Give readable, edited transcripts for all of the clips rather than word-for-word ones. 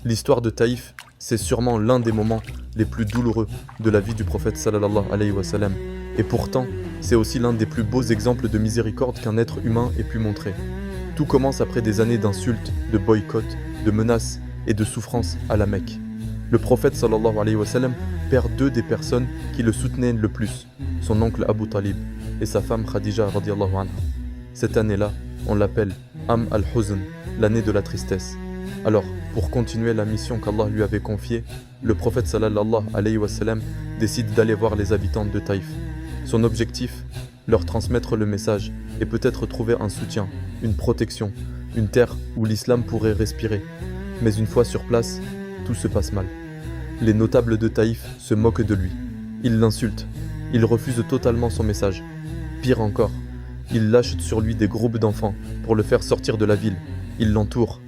L'histoire de Taïf, c'est sûrement l'un des moments les plus douloureux de la vie du prophète sallallahu alayhi wa sallam. Et pourtant, c'est aussi l'un des plus beaux exemples de miséricorde qu'un être humain ait pu montrer. Tout commence après des années d'insultes, de boycotts, de menaces et de souffrances à la Mecque. Le prophète sallallahu alayhi wa sallam perd deux des personnes qui le soutenaient le plus, son oncle Abu Talib et sa femme Khadija radiyallahu anha. Cette année-là, on l'appelle Am al-Huzn, l'année de la tristesse. Alors, pour continuer la mission qu'Allah lui avait confiée, le prophète sallallahu alayhi wa sallam décide d'aller voir les habitants de Taïf. Son objectif, leur transmettre le message et peut-être trouver un soutien, une protection, une terre où l'islam pourrait respirer. Mais une fois sur place, tout se passe mal. Les notables de Taïf se moquent de lui. Ils l'insultent. Ils refusent totalement son message. Pire encore, ils lâchent sur lui des groupes d'enfants pour le faire sortir de la ville. Ils l'entourent.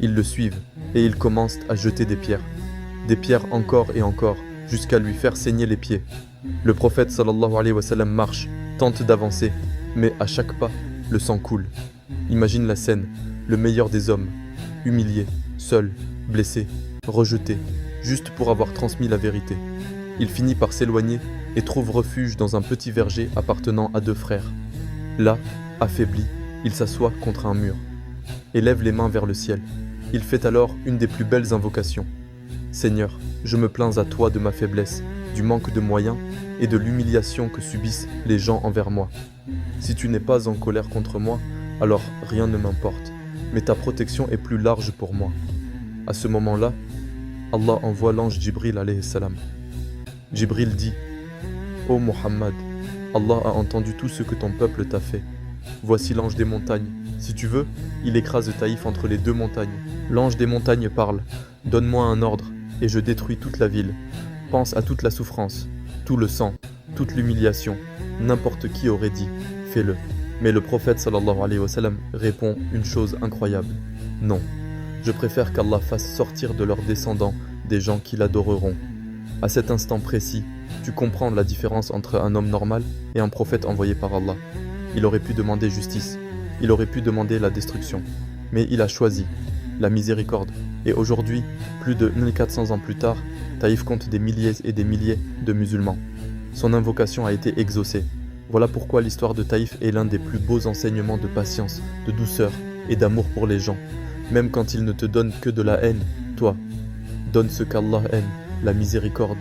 Ils le suivent et ils commencent à jeter des pierres. Des pierres encore et encore, jusqu'à lui faire saigner les pieds. Le prophète sallallahu alayhi wa sallam marche, tente d'avancer, mais à chaque pas, le sang coule. Imagine la scène, le meilleur des hommes, humilié, seul, blessé, rejeté, juste pour avoir transmis la vérité. Il finit par s'éloigner et trouve refuge dans un petit verger appartenant à deux frères. Là, affaibli, il s'assoit contre un mur et lève les mains vers le ciel. Il fait alors une des plus belles invocations. Seigneur, je me plains à toi de ma faiblesse, du manque de moyens et de l'humiliation que subissent les gens envers moi. Si tu n'es pas en colère contre moi, alors rien ne m'importe, mais ta protection est plus large pour moi. À ce moment-là, Allah envoie l'ange Jibril alayhi salam. Jibril dit: Ô Muhammad, Allah a entendu tout ce que ton peuple t'a fait. Voici l'ange des montagnes. Si tu veux, il écrase Taïf entre les deux montagnes. L'ange des montagnes parle: Donne-moi un ordre, et je détruis toute la ville. Pense à toute la souffrance, tout le sang, toute l'humiliation. N'importe qui aurait dit: Fais-le. Mais le prophète sallallahu alayhi wa sallam répond une chose incroyable: Non, je préfère qu'Allah fasse sortir de leurs descendants des gens qui l'adoreront. À cet instant précis, tu comprends la différence entre un homme normal et un prophète envoyé par Allah. Il aurait pu demander justice, il aurait pu demander la destruction, mais il a choisi la miséricorde. Et aujourd'hui, plus de 1400 ans plus tard, Taïf compte des milliers et des milliers de musulmans. Son invocation a été exaucée. Voilà pourquoi l'histoire de Taïf est l'un des plus beaux enseignements de patience, de douceur et d'amour pour les gens. Même quand ils ne te donnent que de la haine, toi, donne ce qu'Allah aime, la miséricorde.